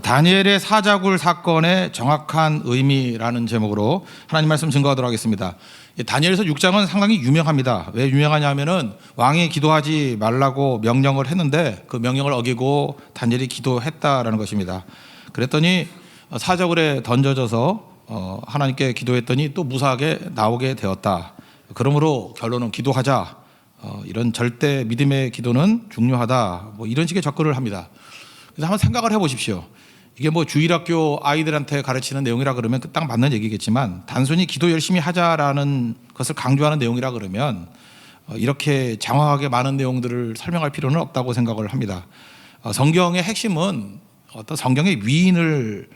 다니엘의 사자굴 사건의 정확한 의미라는 제목으로 하나님 말씀 증거하도록 하겠습니다. 다니엘서 6장은 상당히 유명합니다. 왜 유명하냐면은 왕이 기도하지 말라고 명령을 했는데 그 명령을 어기고 다니엘이 기도했다라는 것입니다. 그랬더니 사자굴에 던져져서 하나님께 기도했더니 또 무사하게 나오게 되었다. 그러므로 결론은 기도하자. 이런 절대 믿음의 기도는 중요하다. 이런 식의 접근을 합니다. 그래서 한번 생각을 해보십시오. 이게 주일학교 아이들한테 가르치는 내용이라 그러면 딱 맞는 얘기겠지만 단순히 기도 열심히 하자라는 것을 강조하는 내용이라 그러면 이렇게 장황하게 많은 내용들을 설명할 필요는 없다고 생각을 합니다. 성경의 핵심은 어떤 성경의 위인을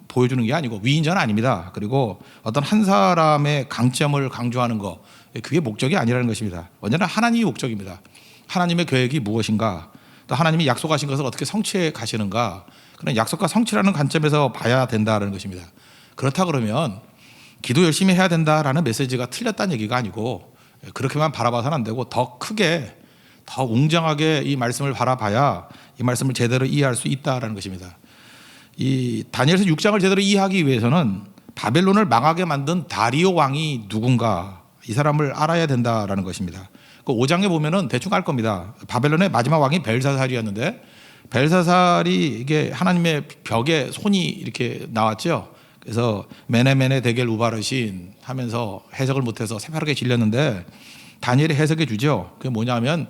보여주는 게 아니고 위인자는 아닙니다. 그리고 어떤 한 사람의 강점을 강조하는 거 그게 목적이 아니라는 것입니다. 언제나 하나님이 목적입니다. 하나님의 계획이 무엇인가, 또 하나님이 약속하신 것을 어떻게 성취해 가시는가, 그런 약속과 성취라는 관점에서 봐야 된다는 것입니다. 그렇다 그러면 기도 열심히 해야 된다라는 메시지가 틀렸다는 얘기가 아니고 그렇게만 바라봐서는 안 되고 더 크게 더 웅장하게 이 말씀을 바라봐야 이 말씀을 제대로 이해할 수 있다라는 것입니다. 이 다니엘서 6장을 제대로 이해하기 위해서는 바벨론을 망하게 만든 다리오 왕이 누군가 이 사람을 알아야 된다라는 것입니다. 그 5장에 보면은 대충 알 겁니다. 바벨론의 마지막 왕이 벨사살이었는데 벨사살이 이게 하나님의 벽에 손이 이렇게 나왔죠. 그래서 메네메네 데겔 우바르신 하면서 해석을 못해서 새파랗게 질렸는데 다니엘이 해석해 주죠. 그게 뭐냐면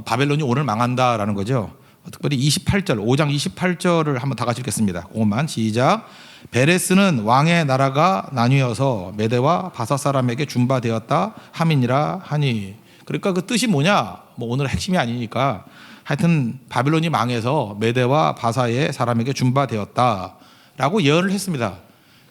바벨론이 오늘 망한다라는 거죠. 특별히 28절, 5장 28절을 한번 다 같이 읽겠습니다. 그것만 시작. 베레스는 왕의 나라가 나뉘어서 메대와 바사 사람에게 준바되었다 함이니라 하니. 그러니까 그 뜻이 뭐냐? 오늘 핵심이 아니니까 하여튼 바빌론이 망해서 메대와 바사의 사람에게 준바되었다라고 예언을 했습니다.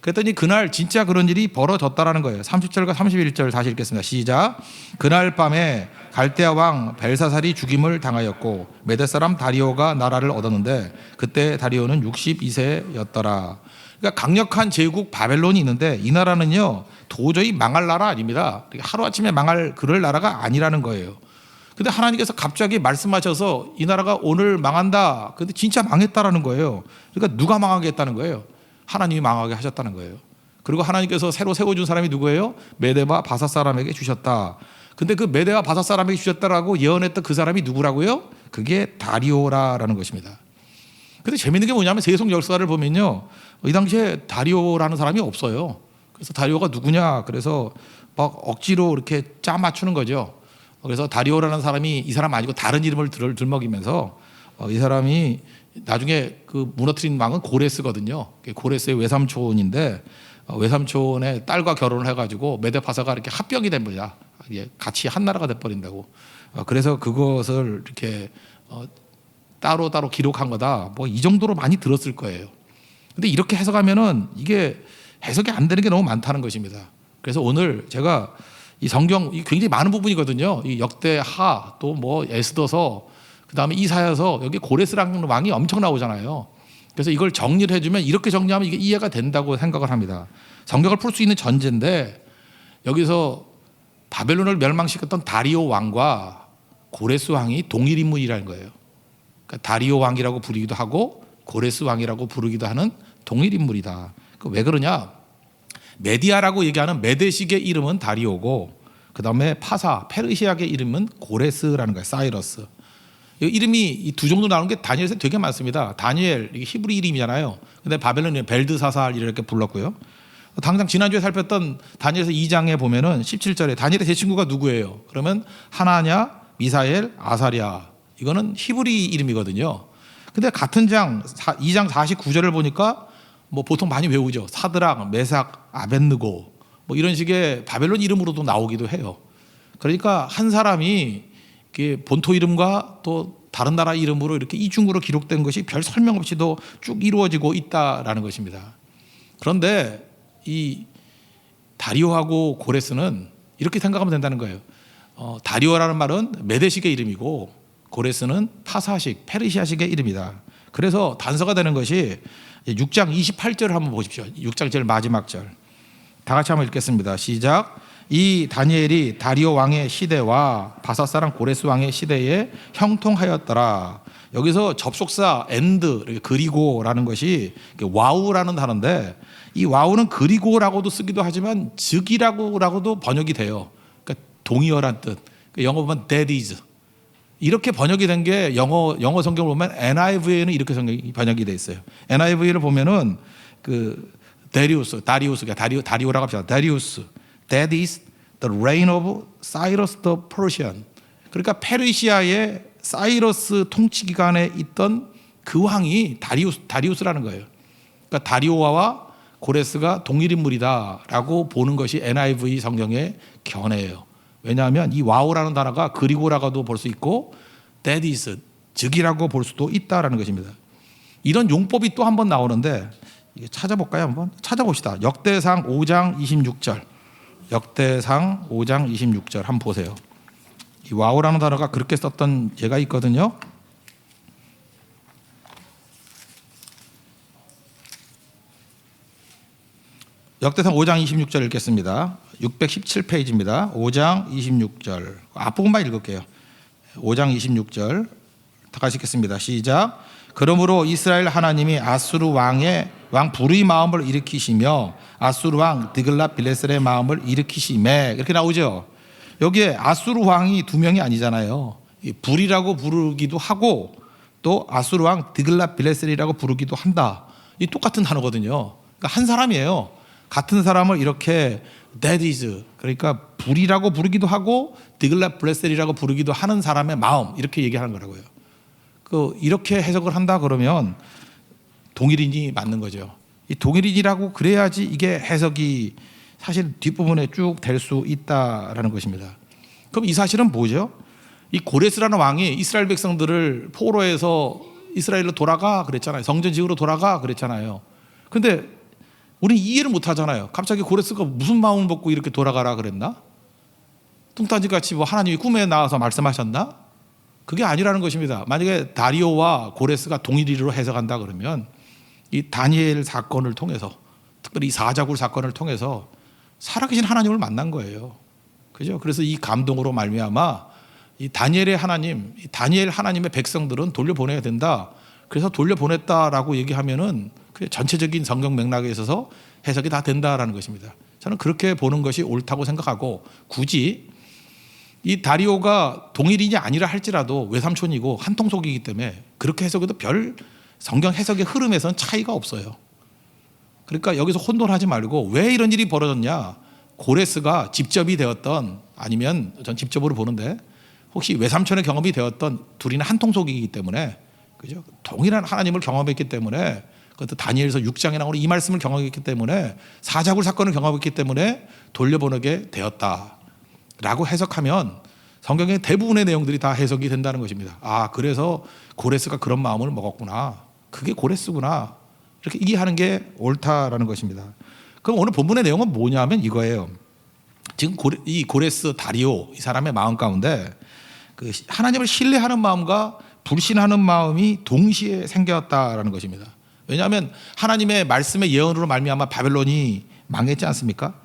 그랬더니 그날 진짜 그런 일이 벌어졌다라는 거예요. 30절과 31절 다시 읽겠습니다. 시작. 그날 밤에 갈대아 왕 벨사살이 죽임을 당하였고 메대 사람 다리오가 나라를 얻었는데 그때 다리오는 62세였더라. 그러니까 강력한 제국 바벨론이 있는데 이 나라는요 도저히 망할 나라 아닙니다. 하루아침에 망할 그럴 나라가 아니라는 거예요. 근데 하나님께서 갑자기 말씀하셔서 이 나라가 오늘 망한다. 근데 진짜 망했다라는 거예요. 그러니까 누가 망하게 했다는 거예요? 하나님이 망하게 하셨다는 거예요. 그리고 하나님께서 새로 세워준 사람이 누구예요? 메대와 바사 사람에게 주셨다. 근데 그 메대와 바사 사람에게 주셨다라고 예언했던 그 사람이 누구라고요? 그게 다리오라는 것입니다. 근데 재밌는 게 뭐냐면 세속 역사를 보면요, 이 당시에 다리오라는 사람이 없어요. 그래서 다리오가 누구냐? 그래서 막 억지로 이렇게 짜 맞추는 거죠. 그래서 다리오라는 사람이 이 사람 아니고 다른 이름을 들먹이면서 이 사람이 나중에 그 무너뜨린 왕은 고레스거든요. 고레스의 외삼촌인데 외삼촌의 딸과 결혼을 해가지고 메데파사가 이렇게 합병이 된 거야. 같이 한 나라가 돼버린다고. 그래서 그것을 이렇게 따로 기록한 거다. 이 정도로 많이 들었을 거예요. 근데 이렇게 해석하면은 이게 해석이 안 되는 게 너무 많다는 것입니다. 그래서 오늘 제가 이 성경 굉장히 많은 부분이거든요. 이 역대하 또 에스더서 그다음에 이사야서 여기 고레스라는 왕이 엄청 나오잖아요. 그래서 이걸 정리를 해주면 이렇게 정리하면 이게 이해가 된다고 생각을 합니다. 성경을 풀 수 있는 전제인데 여기서 바벨론을 멸망시켰던 다리오 왕과 고레스 왕이 동일 인물이라는 거예요. 그러니까 다리오 왕이라고 부르기도 하고 고레스 왕이라고 부르기도 하는 동일 인물이다. 왜 그러냐? 메디아라고 얘기하는 메대식의 이름은 다리오고 그 다음에 파사 페르시아의 이름은 고레스라는 거예요. 사이러스. 이름이 이 두 정도 나오는 게 다니엘에서 되게 많습니다. 다니엘 이게 히브리 이름이잖아요. 근데 바벨론이 벨드사살 이렇게 불렀고요. 당장 지난주에 살폈던 다니엘서 2장에 보면은 17절에 다니엘의 제 친구가 누구예요? 그러면 하나냐, 미사엘, 아사랴. 이거는 히브리 이름이거든요. 근데 같은 장 2장 49절을 보니까 보통 많이 외우죠. 사드락, 메삭, 아벳느고 이런 식의 바벨론 이름으로도 나오기도 해요. 그러니까 한 사람이 본토 이름과 또 다른 나라 이름으로 이렇게 이중으로 기록된 것이 별 설명 없이도 쭉 이루어지고 있다라는 것입니다. 그런데 이 다리오하고 고레스는 이렇게 생각하면 된다는 거예요. 다리오라는 말은 메대식의 이름이고 고레스는 파사식, 페르시아식의 이름이다. 그래서 단서가 되는 것이 6장 28절을 한번 보십시오. 6장 제일 마지막 절. 다 같이 한번 읽겠습니다. 시작. 이 다니엘이 다리오 왕의 시대와 바사 사람 고레스 왕의 시대에 형통하였더라. 여기서 접속사 and 그리고라는 것이 와우라는 단어인데 이 와우는 그리고라고도 쓰기도 하지만 즉이라고도 번역이 돼요. 그러니까 동의어란 뜻. 영어 보면 that is 이렇게 번역이 된 게 영어 성경을 보면 NIV에는 이렇게 번역이 돼 있어요. NIV를 보면은 그 다리오라고 합시다. 다리우스. That is the reign of Cyrus the Persian. 그러니까 페르시아의 사이러스 통치 기간에 있던 그 왕이 다리우스라는 거예요. 그러니까 다리오와 고레스가 동일 인물이다라고 보는 것이 NIV 성경의 견해예요. 왜냐하면 이 와우라는 단어가 그리고라고도 볼 수 있고 that is 즉이라고 볼 수도 있다라는 것입니다. 이런 용법이 또 한 번 나오는데 이게 찾아볼까요? 한번 찾아봅시다. 역대상 5장 26절. 역대상 5장 26절 한번 보세요. 이 와우라는 단어가 그렇게 썼던 예가 있거든요. 역대상 5장 26절 읽겠습니다. 617페이지입니다. 5장 26절. 앞부분만 읽을게요. 5장 26절 다 같이 읽겠습니다. 시작. 그러므로 이스라엘 하나님이 아수르 왕 불의 마음을 일으키시며 아수르 왕 드글랏 빌레셀의 마음을 일으키시매 이렇게 나오죠. 여기에 아수르 왕이 두 명이 아니잖아요. 불이라고 부르기도 하고 또 아수르 왕 드글랏 빌레셀이라고 부르기도 한다. 이 똑같은 단어거든요. 그러니까 한 사람이에요. 같은 사람을 이렇게 that is 그러니까 불이라고 부르기도 하고 드글랏 빌레셀이라고 부르기도 하는 사람의 마음 이렇게 얘기하는 거라고요. 이렇게 해석을 한다 그러면 동일인이 맞는 거죠. 이 동일인이라고 그래야지 이게 해석이 사실 뒷부분에 쭉 될 수 있다라는 것입니다. 그럼 이 사실은 뭐죠? 이 고레스라는 왕이 이스라엘 백성들을 포로에서 이스라엘로 돌아가 그랬잖아요. 성전 지으러 돌아가 그랬잖아요. 근데 우리는 이해를 못 하잖아요. 갑자기 고레스가 무슨 마음을 먹고 이렇게 돌아가라 그랬나? 뚱딴지같이 뭐 하나님이 꿈에 나와서 말씀하셨나? 그게 아니라는 것입니다. 만약에 다리오와 고레스가 동일이로 해석한다 그러면 이 다니엘 사건을 통해서 특별히 이 사자굴 사건을 통해서 살아계신 하나님을 만난 거예요. 그죠? 그래서 이 감동으로 말미암아 이 다니엘 하나님의 백성들은 돌려보내야 된다. 그래서 돌려보냈다라고 얘기하면은 그 전체적인 성경 맥락에 있어서 해석이 다 된다라는 것입니다. 저는 그렇게 보는 것이 옳다고 생각하고 굳이 이 다리오가 동일인이 아니라 할지라도 외삼촌이고 한통속이기 때문에 그렇게 해석해도 별 성경 해석의 흐름에서는 차이가 없어요. 그러니까 여기서 혼돈하지 말고 왜 이런 일이 벌어졌냐. 고레스가 직접이 되었던 아니면 전 직접으로 보는데 혹시 외삼촌의 경험이 되었던 둘이는 한통속이기 때문에 그죠? 동일한 하나님을 경험했기 때문에 그것도 다니엘서 6장에 나오는 이 말씀을 경험했기 때문에 사자굴 사건을 경험했기 때문에 돌려보내게 되었다라고 해석하면 성경의 대부분의 내용들이 다 해석이 된다는 것입니다. 아, 그래서 고레스가 그런 마음을 먹었구나. 그게 고레스구나. 이렇게 이해하는 게 옳다라는 것입니다. 그럼 오늘 본문의 내용은 뭐냐면 이거예요. 지금 이 고레스 다리오 이 사람의 마음 가운데 그 하나님을 신뢰하는 마음과 불신하는 마음이 동시에 생겼다라는 것입니다. 왜냐하면 하나님의 말씀의 예언으로 말미암아 바벨론이 망했지 않습니까?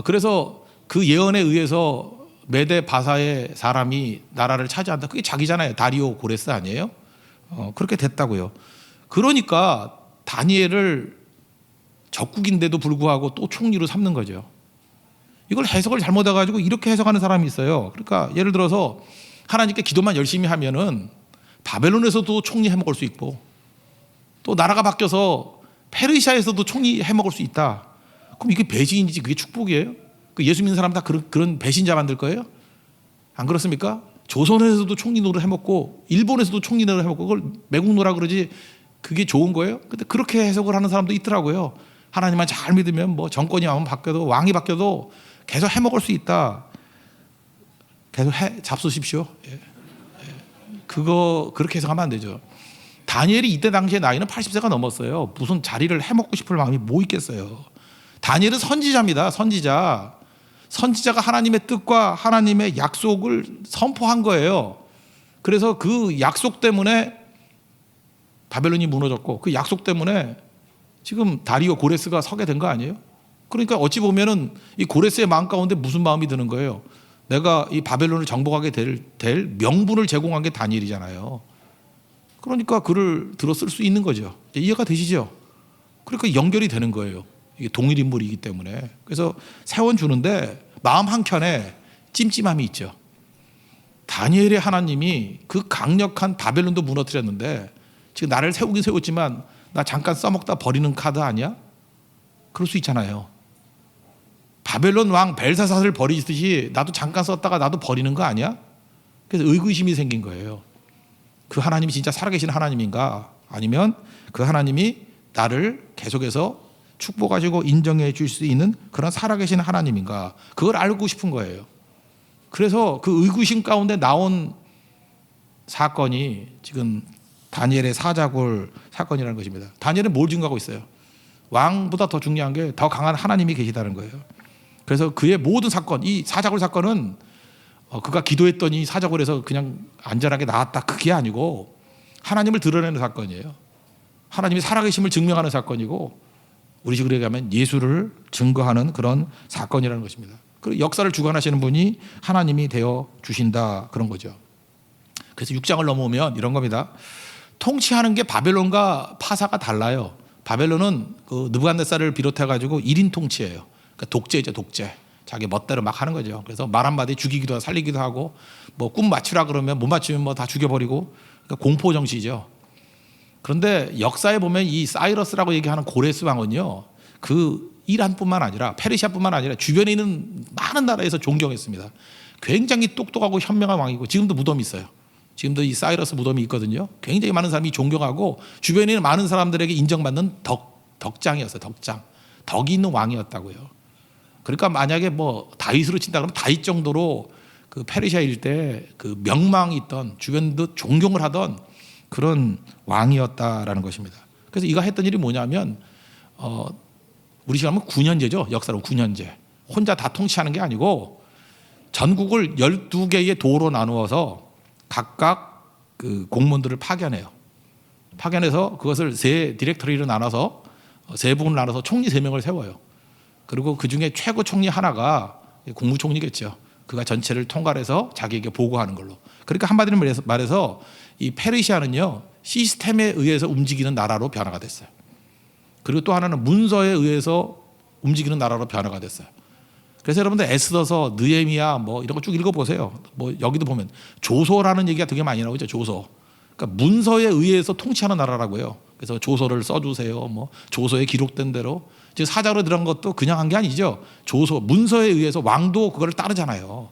그래서 그 예언에 의해서 메데 바사의 사람이 나라를 차지한다. 그게 자기잖아요. 다리오 고레스 아니에요? 그렇게 됐다고요. 그러니까 다니엘을 적국인데도 불구하고 또 총리로 삼는 거죠. 이걸 해석을 잘못해가지고 이렇게 해석하는 사람이 있어요. 그러니까 예를 들어서 하나님께 기도만 열심히 하면은 바벨론에서도 총리 해먹을 수 있고 또 나라가 바뀌어서 페르시아에서도 총리 해먹을 수 있다. 그럼 이게 배신인지 그게 축복이에요? 그 예수 믿는 사람 다 그런 배신자 만들 거예요? 안 그렇습니까? 조선에서도 총리 노릇 해먹고 일본에서도 총리 노릇 해먹고 그걸 매국 노라 그러지 그게 좋은 거예요? 근데 그렇게 해석을 하는 사람도 있더라고요. 하나님만 잘 믿으면 뭐 정권이 바뀌어도 왕이 바뀌어도 계속 해먹을 수 있다. 계속 잡수십시오. 그거 그렇게 해석하면 안 되죠. 다니엘이 이때 당시에 나이는 80세가 넘었어요. 무슨 자리를 해먹고 싶을 마음이 뭐 있겠어요. 다니엘은 선지자입니다. 선지자가 하나님의 뜻과 하나님의 약속을 선포한 거예요. 그래서 그 약속 때문에 바벨론이 무너졌고 그 약속 때문에 지금 다리오 고레스가 서게 된 거 아니에요? 그러니까 어찌 보면은 이 고레스의 마음 가운데 무슨 마음이 드는 거예요? 내가 이 바벨론을 정복하게 될 명분을 제공한 게 다니엘이잖아요. 그러니까 글을 들어 쓸 수 있는 거죠. 이해가 되시죠? 그러니까 연결이 되는 거예요. 이게 동일 인물이기 때문에. 그래서 세원 주는데 마음 한켠에 찜찜함이 있죠. 다니엘의 하나님이 그 강력한 바벨론도 무너뜨렸는데 지금 나를 세우긴 세웠지만 나 잠깐 써먹다 버리는 카드 아니야? 그럴 수 있잖아요. 바벨론 왕 벨사사를 버리듯이 나도 잠깐 썼다가 나도 버리는 거 아니야? 그래서 의구심이 생긴 거예요. 그 하나님이 진짜 살아계신 하나님인가? 아니면 그 하나님이 나를 계속해서 축복하시고 인정해 줄 수 있는 그런 살아계신 하나님인가? 그걸 알고 싶은 거예요. 그래서 그 의구심 가운데 나온 사건이 지금 다니엘의 사자굴 사건이라는 것입니다. 다니엘은 뭘 증거하고 있어요? 왕보다 더 중요한 게 더 강한 하나님이 계시다는 거예요. 그래서 그의 모든 사건, 이 사자굴 사건은 그가 기도했더니 사자굴에서 그냥 안전하게 나왔다, 그게 아니고 하나님을 드러내는 사건이에요. 하나님이 살아계심을 증명하는 사건이고 우리 식으로 얘기하면 예수를 증거하는 그런 사건이라는 것입니다. 그리고 역사를 주관하시는 분이 하나님이 되어 주신다, 그런 거죠. 그래서 6장을 넘어오면 이런 겁니다. 통치하는 게 바벨론과 파사가 달라요. 바벨론은 그 느부갓네살을 비롯해 가지고 1인 통치예요. 그러니까 독재죠, 독재. 자기 멋대로 막 하는 거죠. 그래서 말 한마디 죽이기도 하고 살리기도 하고 뭐 꿈 맞추라 그러면 못 맞추면 뭐 다 죽여버리고, 그러니까 공포 정치죠. 그런데 역사에 보면 이 사이러스라고 얘기하는 고레스 왕은요, 그 이란뿐만 아니라 페르시아뿐만 아니라 주변에 있는 많은 나라에서 존경했습니다. 굉장히 똑똑하고 현명한 왕이고 지금도 무덤이 있어요. 지금도 이 사이러스 무덤이 있거든요. 굉장히 많은 사람이 존경하고 주변에 있는 많은 사람들에게 인정받는 덕장이었어요. 덕장. 덕이 있는 왕이었다고요. 그러니까 만약에 뭐 다윗으로 친다 그러면 다윗 정도로 그 페르시아 일대 그 명망이 있던, 주변도 존경을 하던 그런 왕이었다라는 것입니다. 그래서 이가 했던 일이 뭐냐면 우리 시간 하면 9년제죠. 역사로 9년제. 혼자 다 통치하는 게 아니고 전국을 12개의 도로 나누어서 각각 그 공무원들을 파견해요. 파견해서 그것을 세 디렉터리로 나눠서 세 부분을 나눠서 총리 3명을 세워요. 그리고 그중에 최고 총리 하나가 국무총리겠죠. 그가 전체를 통괄해서 자기에게 보고하는 걸로. 그러니까 한마디로 말해서 이 페르시아는요, 시스템에 의해서 움직이는 나라로 변화가 됐어요. 그리고 또 하나는 문서에 의해서 움직이는 나라로 변화가 됐어요. 그래서 여러분들 에스더서, 느헤미야 뭐 이런 거 쭉 읽어보세요. 뭐 여기도 보면 조서라는 얘기가 되게 많이 나오죠. 조서. 그러니까 문서에 의해서 통치하는 나라라고요. 그래서 조서를 써주세요. 뭐 조서에 기록된 대로. 지금 사자로 들어간 것도 그냥 한 게 아니죠. 조서, 문서에 의해서 왕도 그걸 따르잖아요.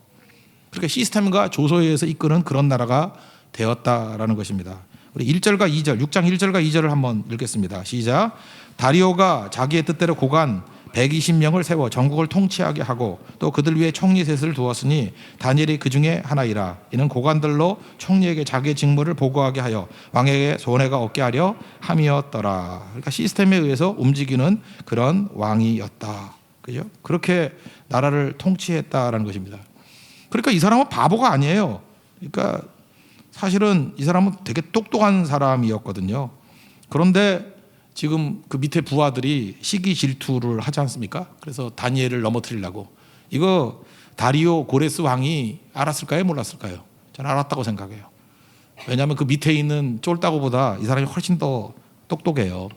그러니까 시스템과 조서에 의해서 이끄는 그런 나라가 되었다라는 것입니다. 우리 1절과 2절, 6장 1절과 2절을 한번 읽겠습니다. 시작. 다리오가 자기의 뜻대로 고관 120명을 세워 전국을 통치하게 하고 또 그들 위에 총리 셋을 두었으니 다니엘이 그 중에 하나이라. 이는 고관들로 총리에게 자기의 직무를 보고하게 하여 왕에게 손해가 없게 하려 함이었더라. 그러니까 시스템에 의해서 움직이는 그런 왕이었다. 그죠? 그렇게 나라를 통치했다라는 것입니다. 그러니까 이 사람은 바보가 아니에요. 그러니까 사실은 이 사람은 되게 똑똑한 사람이었거든요. 그런데 지금 그 밑에 부하들이 시기 질투를 하지 않습니까? 그래서 다니엘을 넘어뜨리려고. 이거 다리오 고레스 왕이 알았을까요? 몰랐을까요? 저는 알았다고 생각해요. 왜냐하면 그 밑에 있는 쫄따구보다 이 사람이 훨씬 더 똑똑해요.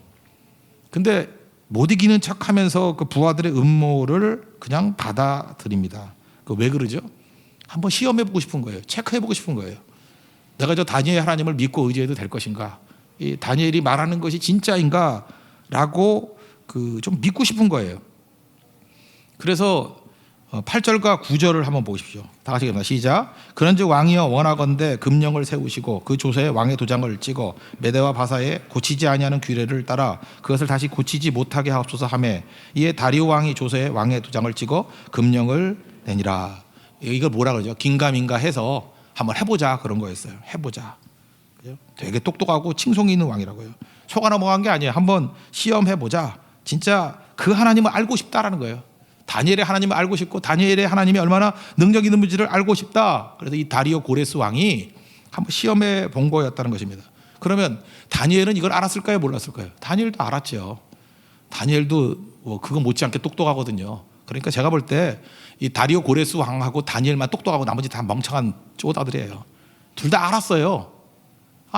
근데 못 이기는 척하면서 그 부하들의 음모를 그냥 받아들입니다. 그 왜 그러죠? 한번 시험해보고 싶은 거예요. 체크해보고 싶은 거예요. 내가 저 다니엘 하나님을 믿고 의지해도 될 것인가? 이 다니엘이 말하는 것이 진짜인가라고 좀 믿고 싶은 거예요. 그래서 8절과 9절을 한번 보십시오. 다 같이 읽습니다. 시작. 그런즉 왕이여 원하건대 금령을 세우시고 그 조서에 왕의 도장을 찍어 메대와 바사에 고치지 아니하는 규례를 따라 그것을 다시 고치지 못하게 하옵소서 하매 이에 다리오 왕이 조서에 왕의 도장을 찍어 금령을 내니라. 이걸 뭐라 그러죠? 긴가민가 해서 한번 해보자 그런 거였어요. 해보자. 되게 똑똑하고 칭송이 있는 왕이라고요. 속아 넘어간 게 아니에요. 한번 시험해보자. 진짜 그 하나님을 알고 싶다라는 거예요. 다니엘의 하나님을 알고 싶고 다니엘의 하나님이 얼마나 능력 있는 분지를 알고 싶다. 그래서 이 다리오 고레스 왕이 한번 시험해 본 거였다는 것입니다. 그러면 다니엘은 이걸 알았을까요? 몰랐을까요? 다니엘도 알았죠. 다니엘도 그거 못지않게 똑똑하거든요. 그러니까 제가 볼 때 이 다리오 고레스 왕하고 다니엘만 똑똑하고 나머지 다 멍청한 쪼다들이에요. 둘 다 알았어요.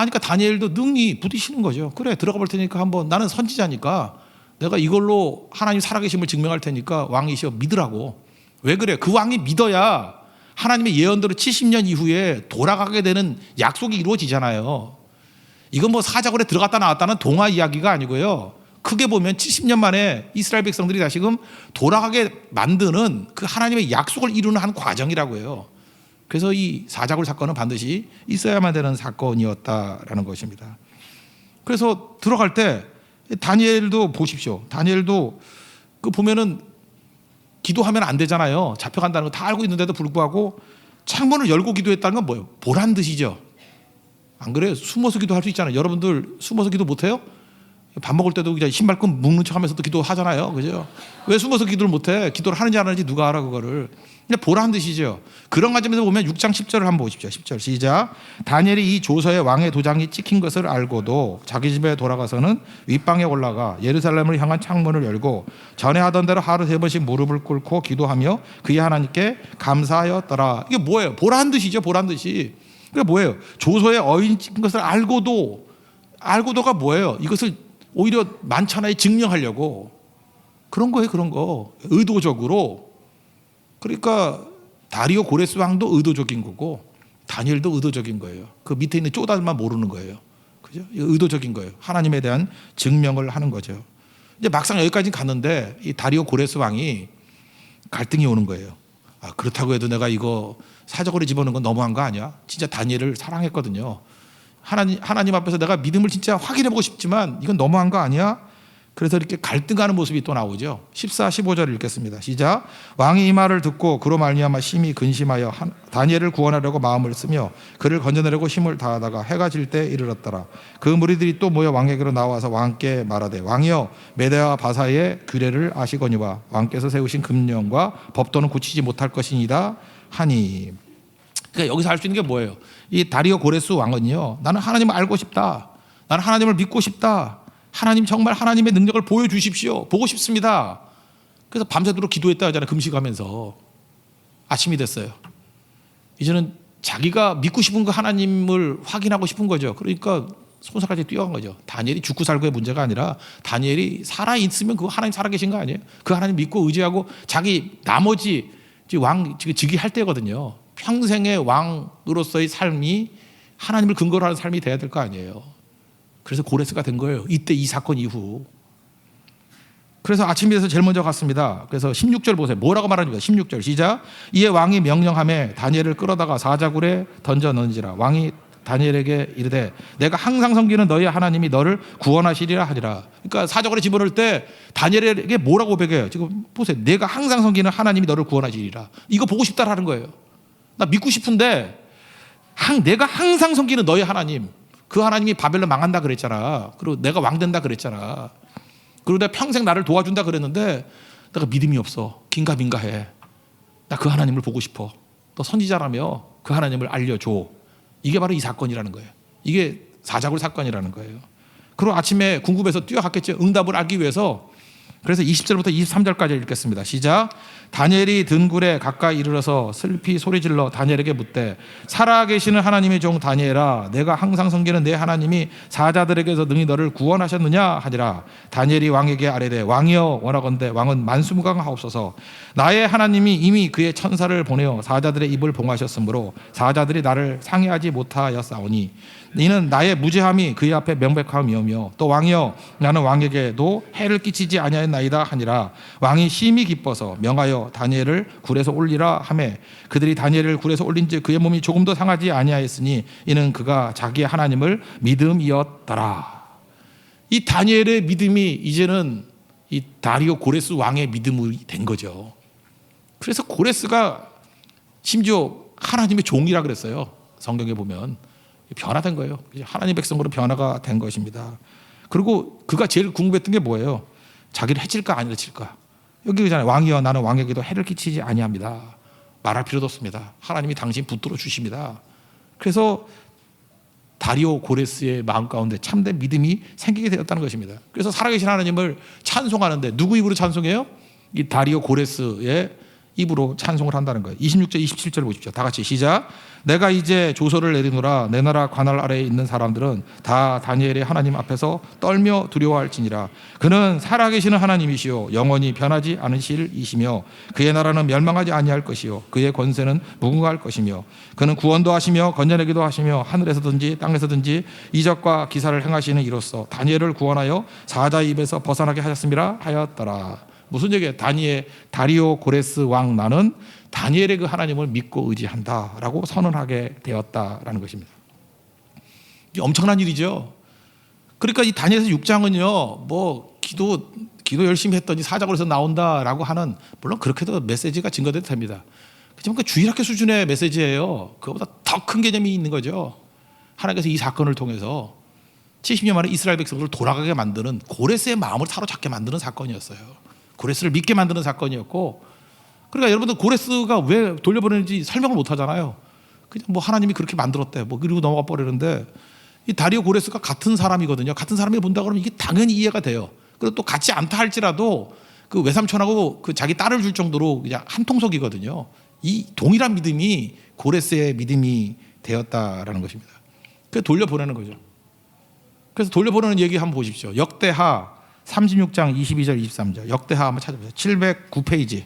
그러니까 다니엘도 능히 부딪히는 거죠. 그래, 들어가 볼 테니까 한번, 나는 선지자니까 내가 이걸로 하나님 살아계심을 증명할 테니까 왕이시여 믿으라고. 왜 그래? 그 왕이 믿어야 하나님의 예언대로 70년 이후에 돌아가게 되는 약속이 이루어지잖아요. 이건 뭐 사자굴에 들어갔다 나왔다는 동화 이야기가 아니고요. 크게 보면 70년 만에 이스라엘 백성들이 다시금 돌아가게 만드는 그 하나님의 약속을 이루는 한 과정이라고요. 그래서 이 사자굴 사건은 반드시 있어야만 되는 사건이었다라는 것입니다. 그래서 들어갈 때 다니엘도 보십시오. 다니엘도 그 보면은 기도하면 안 되잖아요. 잡혀간다는 거 다 알고 있는데도 불구하고 창문을 열고 기도했다는 건 뭐예요? 보란 듯이죠. 안 그래요? 숨어서 기도할 수 있잖아요. 여러분들 숨어서 기도 못해요? 밥 먹을 때도 그냥 신발끈 묶는 척하면서도 기도하잖아요. 그죠? 왜 숨어서 기도를 못해? 기도를 하는지 안 하는지 누가 알아 그거를? 그냥 보란 듯이죠. 그런 관점에서 보면 6장 10절을 한번 보십시오. 10절 시작. 다니엘이 이 조서에 왕의 도장이 찍힌 것을 알고도 자기 집에 돌아가서는 윗방에 올라가 예루살렘을 향한 창문을 열고 전에 하던 대로 하루 3번씩 무릎을 꿇고 기도하며 그의 하나님께 감사하였더라. 이게 뭐예요? 보란 듯이죠. 보란 듯이. 그게 뭐예요? 조서에 어인 찍힌 것을 알고도가 뭐예요? 이것을 오히려 만찬하에 증명하려고 그런 거예요. 그런 거 의도적으로. 그러니까 다리오 고레스 왕도 의도적인 거고 다니엘도 의도적인 거예요. 그 밑에 있는 쪼다들만 모르는 거예요. 그죠? 의도적인 거예요. 하나님에 대한 증명을 하는 거죠. 이제 막상 여기까지 갔는데 이 다리오 고레스 왕이 갈등이 오는 거예요. 아, 그렇다고 해도 내가 이거 사자굴에 집어넣은 건 너무한 거 아니야? 진짜 다니엘을 사랑했거든요. 하나님 앞에서 내가 믿음을 진짜 확인해보고 싶지만 이건 너무한 거 아니야? 그래서 이렇게 갈등하는 모습이 또 나오죠. 14, 15절을 읽겠습니다. 시작. 왕이 이 말을 듣고 그로 말미암아 심히 근심하여 다니엘을 구원하려고 마음을 쓰며 그를 건져내려고 힘을 다하다가 해가 질 때 이르렀더라. 그 무리들이 또 모여 왕에게로 나와서 왕께 말하되 왕이여 메대와 바사의 규례를 아시거니와 왕께서 세우신 금령과 법도는 고치지 못할 것이니이다 하니. 그러니까 여기서 알 수 있는 게 뭐예요? 이 다리오 고레스 왕은요, 나는 하나님을 알고 싶다. 나는 하나님을 믿고 싶다. 하나님 정말 하나님의 능력을 보여주십시오. 보고 싶습니다. 그래서 밤새도록 기도했다 하잖아요. 금식하면서. 아침이 됐어요. 이제는 자기가 믿고 싶은 그 하나님을 확인하고 싶은 거죠. 그러니까 손살까지 뛰어간 거죠. 다니엘이 죽고 살고의 문제가 아니라 다니엘이 살아있으면 그 하나님 살아계신 거 아니에요? 그 하나님 믿고 의지하고 자기 나머지 즉위할 때거든요. 평생의 왕으로서의 삶이 하나님을 근거로 하는 삶이 돼야 될 거 아니에요. 그래서 고레스가 된 거예요. 이때 이 사건 이후. 그래서 아침에 돼서 제일 먼저 갔습니다. 그래서 16절 보세요. 뭐라고 말하는가? 16절 시작. 이에 왕이 명령하며 다니엘을 끌어다가 사자굴에 던져 넣은지라. 왕이 다니엘에게 이르되 내가 항상 섬기는 너희 하나님이 너를 구원하시리라 하니라. 그러니까 사자굴에 집어넣을 때 다니엘에게 뭐라고 고백해요? 지금 보세요. 내가 항상 섬기는 하나님이 너를 구원하시리라. 이거 보고 싶다라는 거예요. 나 믿고 싶은데 내가 항상 섬기는 너희 하나님, 그 하나님이 바벨론 망한다 그랬잖아. 그리고 내가 왕 된다 그랬잖아. 그리고 내가 평생 나를 도와준다 그랬는데 내가 믿음이 없어. 긴가민가해. 나 그 하나님을 보고 싶어. 너 선지자라며 그 하나님을 알려줘. 이게 바로 이 사건이라는 거예요. 이게 사자굴 사건이라는 거예요. 그리고 아침에 궁금해서 뛰어갔겠죠. 응답을 알기 위해서. 그래서 20절부터 23절까지 읽겠습니다. 시작. 다니엘이 든 굴에 가까이 이르러서 슬피 소리질러 다니엘에게 묻되 살아계시는 하나님의 종 다니엘아 내가 항상 섬기는 내 하나님이 사자들에게서 능히 너를 구원하셨느냐 하니라. 다니엘이 왕에게 아뢰되 왕이여 원하건대 왕은 만수무강하옵소서. 나의 하나님이 이미 그의 천사를 보내어 사자들의 입을 봉하셨으므로 사자들이 나를 상해하지 못하였사오니 이는 나의 무죄함이 그의 앞에 명백함이오며 또 왕이여 나는 왕에게도 해를 끼치지 아니하였나이다 하니라. 왕이 심히 기뻐서 명하여 다니엘을 굴에서 올리라 하매 그들이 다니엘을 굴에서 올린즉 그의 몸이 조금도 상하지 아니하였으니 이는 그가 자기의 하나님을 믿음이었더라. 이 다니엘의 믿음이 이제는 이 다리오 고레스 왕의 믿음이 된 거죠. 그래서 고레스가 심지어 하나님의 종이라 그랬어요. 성경에 보면 변화된 거예요. 하나님 백성으로 변화가 된 것입니다. 그리고 그가 제일 궁금했던 게 뭐예요? 자기를 해칠까 안 해칠까? 여기 그잖아요. 왕이여 나는 왕에게도 해를 끼치지 아니합니다. 말할 필요도 없습니다. 하나님이 당신 붙들어 주십니다. 그래서 다리오 고레스의 마음 가운데 참된 믿음이 생기게 되었다는 것입니다. 그래서 살아계신 하나님을 찬송하는데 누구 입으로 찬송해요? 이 다리오 고레스의 입으로 찬송을 한다는 거예요. 26절 27절 보십시오. 다 같이 시작. 내가 이제 조서를 내리노라. 내 나라 관할 아래에 있는 사람들은 다 다니엘의 하나님 앞에서 떨며 두려워할지니라. 그는 살아계시는 하나님이시요 영원히 변하지 않으실 이시며 그의 나라는 멸망하지 아니할 것이요 그의 권세는 무궁할 것이며 그는 구원도 하시며 건져내기도 하시며 하늘에서든지 땅에서든지 이적과 기사를 행하시는 이로써 다니엘을 구원하여 사자의 입에서 벗어나게 하셨음이라 하였더라. 무슨 얘기예요? 다리오 고레스 왕 나는 다니엘의 그 하나님을 믿고 의지한다라고 선언하게 되었다라는 것입니다. 이게 엄청난 일이죠. 그러니까 이 다니엘서 6장은요, 뭐 기도 열심히 했더니 사자굴에서 나온다라고 하는, 물론 그렇게도 메시지가 증거돼도 됩니다. 그렇지만 그 주일학교 수준의 메시지예요. 그거보다 더 큰 개념이 있는 거죠. 하나님께서 이 사건을 통해서 70년 만에 이스라엘 백성을 돌아가게 만드는, 고레스의 마음을 사로잡게 만드는 사건이었어요. 고레스를 믿게 만드는 사건이었고, 그러니까 여러분들 고레스가 왜 돌려보내는지 설명을 못 하잖아요. 그냥 뭐 하나님이 그렇게 만들었대, 뭐 그리고 넘어가 버리는데, 이 다리오 고레스가 같은 사람이거든요. 같은 사람이 본다 그러면 이게 당연히 이해가 돼요. 그리고 또 같지 않다 할지라도 그 외삼촌하고 그 자기 딸을 줄 정도로 그냥 한 통속이거든요. 이 동일한 믿음이 고레스의 믿음이 되었다라는 것입니다. 그래서 돌려보내는 거죠. 그래서 돌려보내는 얘기 한번 보십시오. 역대하 36장 22절 23절 역대하 한번 찾아보세요. 709페이지.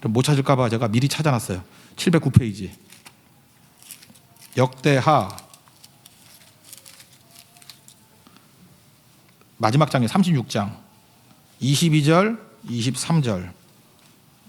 못 찾을까 봐 제가 미리 찾아놨어요. 709페이지. 역대하 마지막 장에 36장 22절 23절.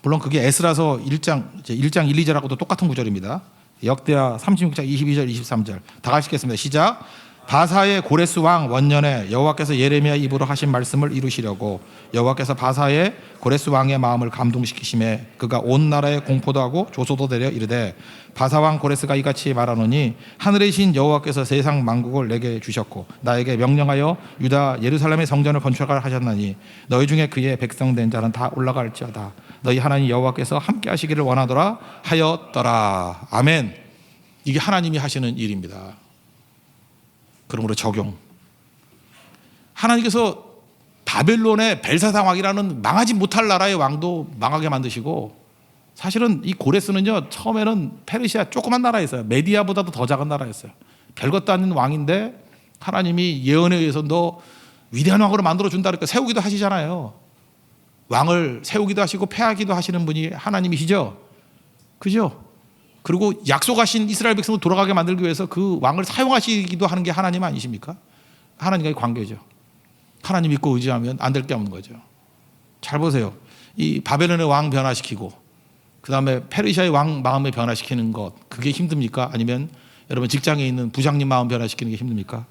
물론 그게 에스라서 1장 1, 2절하고도 똑같은 구절입니다. 역대하 36장 22절 23절 다 같이 읽겠습니다. 시작. 바사의 고레스 왕 원년에 여호와께서 예레미야 입으로 하신 말씀을 이루시려고 여호와께서 바사의 고레스 왕의 마음을 감동시키심에 그가 온 나라에 공포도 하고 조소도 내려 이르되 바사 왕 고레스가 이같이 말하노니 하늘의 신 여호와께서 세상 만국을 내게 주셨고 나에게 명령하여 유다 예루살렘의 성전을 건축하라 하셨나니 너희 중에 그의 백성 된 자는 다 올라갈지어다. 너희 하나님 여호와께서 함께 하시기를 원하더라 하였더라. 아멘. 이게 하나님이 하시는 일입니다. 그러므로 적용. 하나님께서 바벨론의 벨사상 왕이라는 망하지 못할 나라의 왕도 망하게 만드시고, 사실은 이 고레스는요 처음에는 페르시아 조그만 나라였어요. 메디아보다도 더 작은 나라였어요. 별것도 아닌 왕인데 하나님이 예언에 의해서 너 위대한 왕으로 만들어준다 그러니까 세우기도 하시잖아요. 왕을 세우기도 하시고 폐하기도 하시는 분이 하나님이시죠. 그죠? 그리고 약속하신 이스라엘 백성을 돌아가게 만들기 위해서 그 왕을 사용하시기도 하는 게 하나님 아니십니까? 하나님과의 관계죠. 하나님 믿고 의지하면 안 될 게 없는 거죠. 잘 보세요. 이 바벨론의 왕 변화시키고 그 다음에 페르시아의 왕 마음을 변화시키는 것, 그게 힘듭니까? 아니면 여러분 직장에 있는 부장님 마음 변화시키는 게 힘듭니까?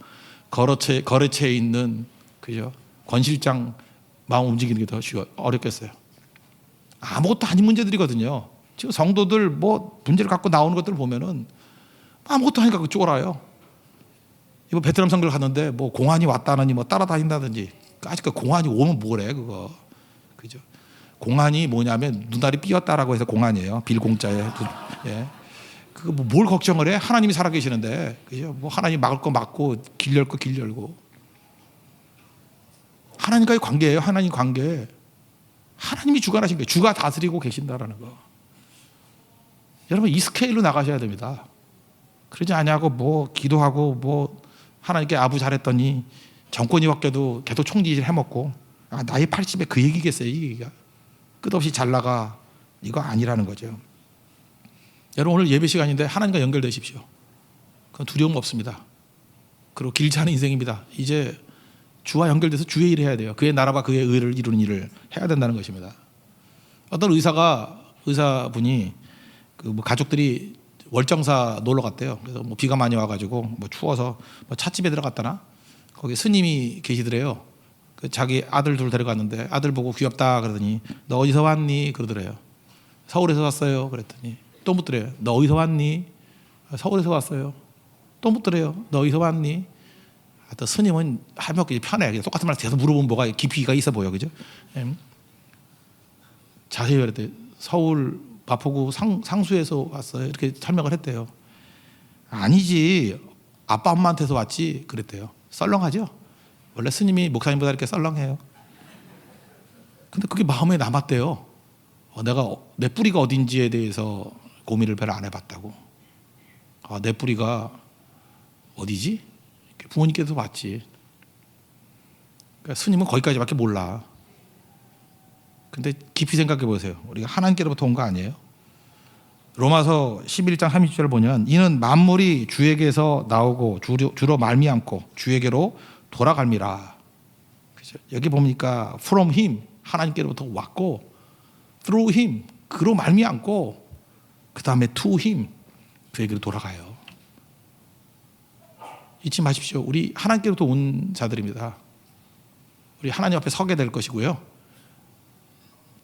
거래처에 있는 그죠? 권 실장 마음 움직이는 게 더 어렵겠어요. 아무것도 아닌 문제들이거든요. 지금 성도들 뭐 문제를 갖고 나오는 것들을 보면은 아무것도 아니까 쫄아요. 이번 베트남 선교를 갔는데 뭐 공안이 왔다느니 뭐 따라다닌다든지, 아직 그 공안이 오면 뭐래 그거, 그죠? 공안이 뭐냐면 눈알이 삐었다라고 해서 공안이에요. 빌공자에. 예. 그거 뭐 뭘 걱정을 해? 하나님이 살아계시는데, 그죠? 뭐 하나님 막을 거 막고 길 열 거 길 열고. 하나님과의 관계예요. 하나님 관계. 하나님이 주관하신 거예요. 주가 다스리고 계신다라는 거. 여러분 이 스케일로 나가셔야 됩니다. 그러지 아니하고 뭐 기도하고 뭐 하나님께 아부 잘했더니 정권이 바뀌어도 계속 총리질 해먹고, 나이 80에 그 얘기겠어요. 이 얘기가 끝없이 잘 나가, 이거 아니라는 거죠. 여러분 오늘 예배 시간인데 하나님과 연결되십시오. 그건 두려움 없습니다. 그리고 길지 않은 인생입니다. 이제 주와 연결돼서 주의 일을 해야 돼요. 그의 나라와 그의 의를 이루는 일을 해야 된다는 것입니다. 어떤 의사분이 그 뭐 가족들이 월정사 놀러 갔대요. 그래서 뭐 비가 많이 와가지고 뭐 추워서 뭐 찻집에 들어갔다나 거기 스님이 계시더래요. 그 자기 아들 둘 데려갔는데 아들 보고 귀엽다 그러더니 너 어디서 왔니? 그러더래요. 서울에서 왔어요. 그랬더니 또 묻더래요. 너 어디서 왔니? 서울에서 왔어요. 또 묻더래요. 너 어디서 왔니? 또 스님은 하면 편해. 똑같은 말 계속 물어보면 뭐가 깊이가 있어 보여, 그죠? 자세히 그랬대. 서울 마포구 상수에서 왔어요. 이렇게 설명을 했대요. 아니지, 아빠 엄마한테서 왔지 그랬대요. 썰렁하죠? 원래 스님이 목사님보다 이렇게 썰렁해요. 근데 그게 마음에 남았대요. 내가 내 뿌리가 어딘지에 대해서 고민을 별로 안 해봤다고. 내 뿌리가 어디지? 부모님께서 봤지. 그러니까 스님은 거기까지밖에 몰라. 근데 깊이 생각해 보세요. 우리가 하나님께로부터 온 거 아니에요? 로마서 11장 30절을 보면 이는 만물이 주에게서 나오고 주로 말미암고 주에게로 돌아갈미라. 그죠? 여기 보니까 from him 하나님께로부터 왔고 through him 그로 말미암고 그 다음에 to him 그에게로 돌아가요. 잊지 마십시오. 우리 하나님께로부터 온 자들입니다. 우리 하나님 앞에 서게 될 것이고요.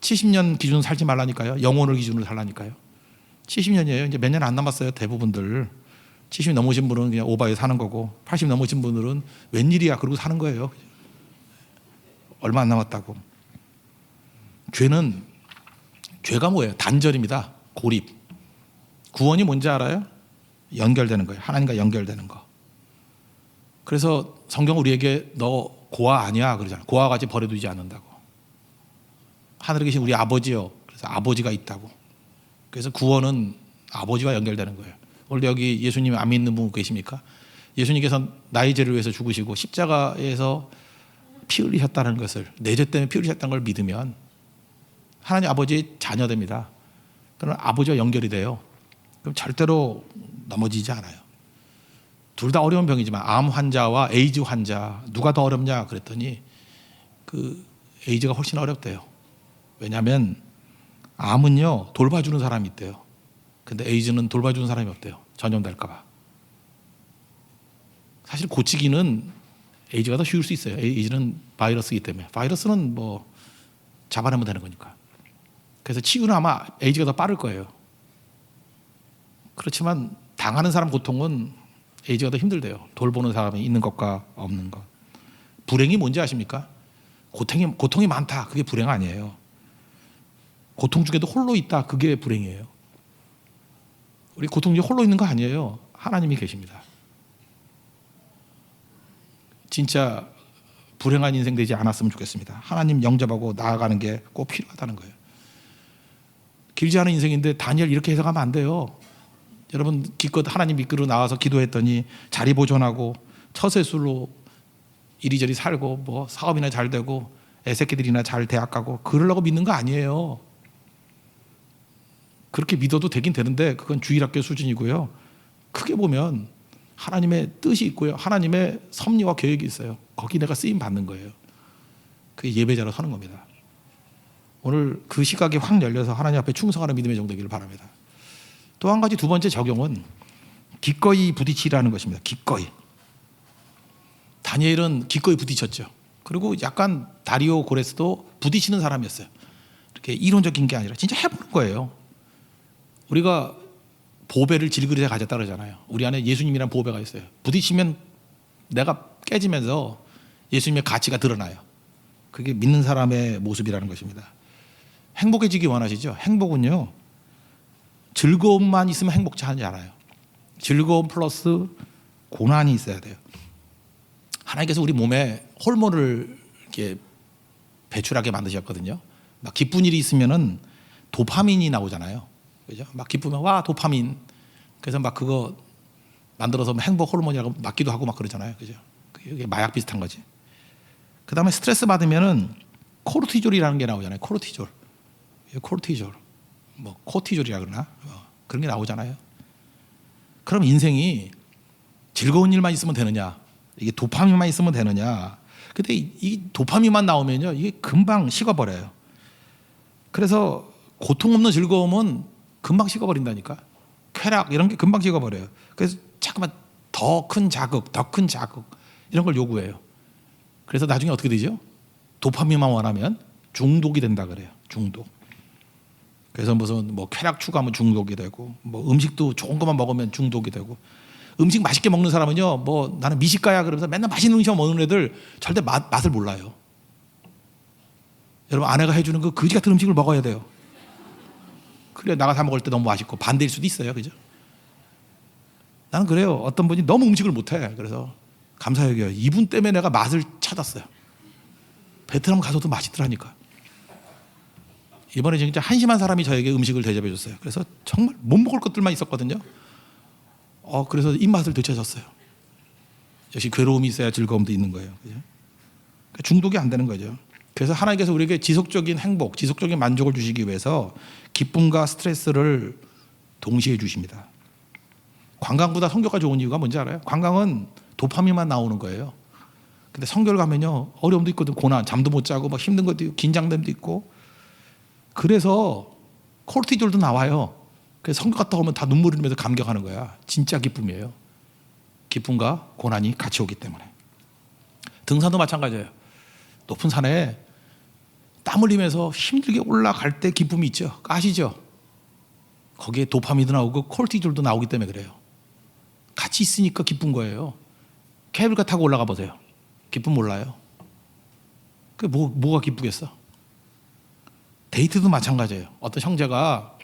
70년 기준 살지 말라니까요. 영혼을 기준으로 살라니까요. 70년이에요. 이제 몇 년 안 남았어요. 대부분들 70 넘으신 분은 그냥 오바에 사는 거고 80 넘으신 분들은 웬일이야 그러고 사는 거예요. 얼마 안 남았다고. 죄가 뭐예요? 단절입니다. 고립. 구원이 뭔지 알아요? 연결되는 거예요. 하나님과 연결되는 거. 그래서 성경 우리에게 너 고아 아니야 그러잖아요. 고아 같이 버려두지 않는다고. 하늘에 계신 우리 아버지요. 그래서 아버지가 있다고. 그래서 구원은 아버지와 연결되는 거예요. 오늘 여기 예수님 안 믿는 분 계십니까? 예수님께서 나의 죄를 위해서 죽으시고 십자가에서 피 흘리셨다는 것을, 내 죄 때문에 피 흘리셨다는 걸 믿으면 하나님 아버지의 자녀됩니다. 그러면 아버지와 연결이 돼요. 그럼 절대로 넘어지지 않아요. 둘 다 어려운 병이지만 암 환자와 에이즈 환자 누가 더 어렵냐 그랬더니 그 에이즈가 훨씬 어렵대요. 왜냐하면 암은요 돌봐주는 사람이 있대요. 근데 에이즈는 돌봐주는 사람이 없대요. 전염될까 봐. 사실 고치기는 에이즈가 더 쉬울 수 있어요. 에이즈는 바이러스이기 때문에. 바이러스는 뭐 잡아내면 되는 거니까. 그래서 치유는 아마 에이즈가 더 빠를 거예요. 그렇지만 당하는 사람 고통은 에이즈가 더 힘들대요. 돌보는 사람이 있는 것과 없는 것. 불행이 뭔지 아십니까? 고통이 많다. 그게 불행 아니에요. 고통 중에도 홀로 있다. 그게 불행이에요. 우리 고통 중에 홀로 있는 거 아니에요. 하나님이 계십니다. 진짜 불행한 인생 되지 않았으면 좋겠습니다. 하나님 영접하고 나아가는 게 꼭 필요하다는 거예요. 길지 않은 인생인데 다니엘 이렇게 해석하면 안 돼요. 여러분 기껏 하나님 이끌어 나와서 기도했더니 자리 보존하고 처세술로 이리저리 살고 뭐 사업이나 잘 되고 애새끼들이나 잘 대학 가고 그러려고 믿는 거 아니에요. 그렇게 믿어도 되긴 되는데 그건 주일학교 수준이고요. 크게 보면 하나님의 뜻이 있고요. 하나님의 섭리와 계획이 있어요. 거기 내가 쓰임 받는 거예요. 그게 예배자로 서는 겁니다. 오늘 그 시각이 확 열려서 하나님 앞에 충성하는 믿음의 종 되기를 바랍니다. 또 한 가지 두 번째 적용은 기꺼이 부딪히라는 것입니다. 기꺼이. 다니엘은 기꺼이 부딪혔죠. 그리고 약간 다리오 고레스도 부딪히는 사람이었어요. 이렇게 이론적인 게 아니라 진짜 해보는 거예요. 우리가 보배를 질그릇에 가졌다 그러잖아요. 우리 안에 예수님이란 보배가 있어요. 부딪히면 내가 깨지면서 예수님의 가치가 드러나요. 그게 믿는 사람의 모습이라는 것입니다. 행복해지기 원하시죠? 행복은요 즐거움만 있으면 행복치 하지 않아요. 즐거움 플러스 고난이 있어야 돼요. 하나님께서 우리 몸에 호르몬을 이렇게 배출하게 만드셨거든요. 막 기쁜 일이 있으면은 도파민이 나오잖아요. 그죠? 막 기쁘면 와 도파민. 그래서 막 그거 만들어서 행복 호르몬이라고 맞기도 하고 막 그러잖아요. 그죠? 그게 마약 비슷한 거지. 그 다음에 스트레스 받으면은 코르티졸이라는 게 나오잖아요. 코르티졸. 뭐 코티졸이라 그러나 그런 게 나오잖아요. 그럼 인생이 즐거운 일만 있으면 되느냐? 이게 도파민만 있으면 되느냐? 근데 이 도파민만 나오면요 이게 금방 식어버려요. 그래서 고통 없는 즐거움은 금방 식어버린다니까. 쾌락 이런 게 금방 식어버려요. 그래서 자꾸만 더 큰 자극 이런 걸 요구해요. 그래서 나중에 어떻게 되죠? 도파민만 원하면 중독이 된다 그래요. 중독. 그래서 무슨 뭐 쾌락 추구하면 중독이 되고 뭐 음식도 좋은 것만 먹으면 중독이 되고 음식 맛있게 먹는 사람은요 뭐 나는 미식가야 그러면서 맨날 맛있는 음식 먹는 애들 절대 맛을 몰라요. 여러분 아내가 해주는 그 거지 같은 음식을 먹어야 돼요. 그래 나가 사 먹을 때 너무 맛있고 반대일 수도 있어요. 그죠? 나는 그래요. 어떤 분이 너무 음식을 못해. 그래서 감사해요. 이분 때문에 내가 맛을 찾았어요. 베트남 가서도 맛있더라니까. 이번에 진짜 한심한 사람이 저에게 음식을 대접해 줬어요. 그래서 정말 못 먹을 것들만 있었거든요. 그래서 입맛을 되찾았어요. 역시 괴로움이 있어야 즐거움도 있는 거예요. 그죠? 그러니까 중독이 안 되는 거죠. 그래서 하나님께서 우리에게 지속적인 행복, 지속적인 만족을 주시기 위해서 기쁨과 스트레스를 동시에 주십니다. 관광보다 선교가 좋은 이유가 뭔지 알아요? 관광은 도파민만 나오는 거예요. 근데 선교를 가면요, 어려움도 있거든. 고난, 잠도 못 자고 막 힘든 것도 있고 긴장됨도 있고. 그래서 코르티졸도 나와요. 그래서 선교 갔다 오면 다 눈물 흘리면서 감격하는 거야. 진짜 기쁨이에요. 기쁨과 고난이 같이 오기 때문에. 등산도 마찬가지예요. 높은 산에 땀 흘리면서 힘들게 올라갈 때 기쁨이 있죠. 아시죠? 거기에 도파민도 나오고 코르티졸도 나오기 때문에 그래요. 같이 있으니까 기쁜 거예요. 케이블카 타고 올라가 보세요. 기쁨 몰라요. 뭐가 기쁘겠어? 데이트도 마찬가지예요. 어떤 형제가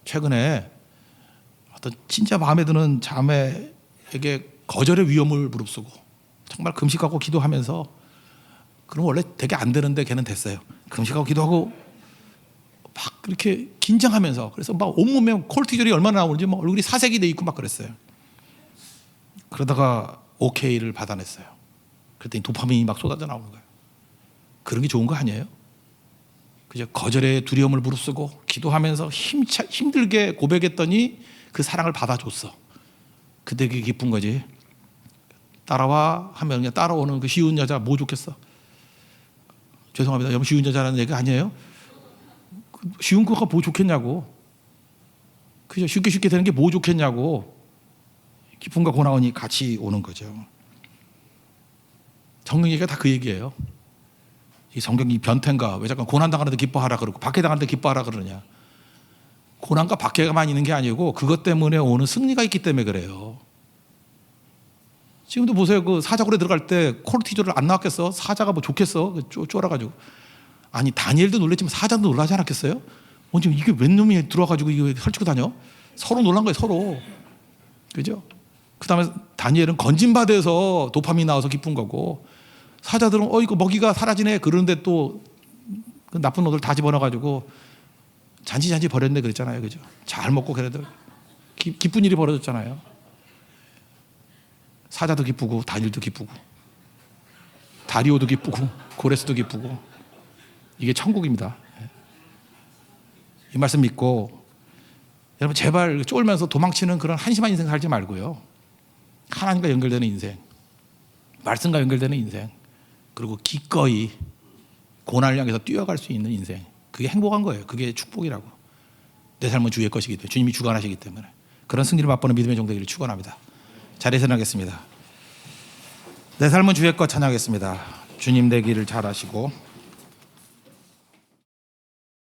최근에 어떤 진짜 마음에 드는 자매에게 거절의 위험을 무릅쓰고 정말 금식하고 기도하면서, 그럼 원래 되게 안 되는데 걔는 됐어요. 금식하고 기도하고 막 그렇게 긴장하면서, 그래서 막 온몸에 콜티졸이 얼마나 나오는지 막 얼굴이 사색이 돼 있고 막 그랬어요. 그러다가 오케이를 받아냈어요. 그랬더니 도파민이 막 쏟아져 나오는 거예요. 그런 게 좋은 거 아니에요? 그죠? 거절의 두려움을 무릅쓰고 기도하면서 힘들게 고백했더니 그 사랑을 받아줬어. 그때 그게 기쁜 거지. 따라와 하면 그냥 따라오는 그 쉬운 여자 뭐 좋겠어? 죄송합니다. 여러분, 쉬운 여자라는 얘기 아니에요? 쉬운 거가 뭐 좋겠냐고. 그죠? 쉽게 되는 게 뭐 좋겠냐고. 기쁨과 고난이 같이 오는 거죠. 성경 얘기가 다 그 얘기예요. 이 성경이 변태인가? 왜 자꾸 고난 당하는데 기뻐하라 그러고 박해 당하는데 기뻐하라 그러냐? 고난과 박해가만 있는 게 아니고 그것 때문에 오는 승리가 있기 때문에 그래요. 지금도 보세요. 그 사자굴에 들어갈 때 코르티졸을 안 나왔겠어? 사자가 뭐 좋겠어? 쫄아가지고. 아니, 다니엘도 놀랬지만 사자도 놀라지 않았겠어요? 지금 이게 웬 놈이 들어와가지고 이거 설치고 다녀? 서로 놀란 거예요, 서로. 그죠? 그 다음에 다니엘은 건진받아서 도파민 나와서 기쁜 거고, 사자들은 이거 먹이가 사라지네 그러는데 또 그 나쁜 놈들 다 집어넣어가지고 잔지 버렸네 그랬잖아요. 그죠? 잘 먹고 그래도 기쁜 일이 벌어졌잖아요. 사자도 기쁘고 다니엘도 기쁘고 다리오도 기쁘고 고레스도 기쁘고. 이게 천국입니다. 이 말씀 믿고 여러분, 제발 쫄면서 도망치는 그런 한심한 인생 살지 말고요. 하나님과 연결되는 인생, 말씀과 연결되는 인생, 그리고 기꺼이 고난을 향해서 뛰어갈 수 있는 인생, 그게 행복한 거예요. 그게 축복이라고. 내 삶은 주의 것이기 때문에, 주님이 주관하시기 때문에 그런 승리를 맛보는 믿음의 종되기를 축원합니다. 자리에서 나겠습니다. 내 삶은 주의 것 찬양하겠습니다. 주님 되기를 잘하시고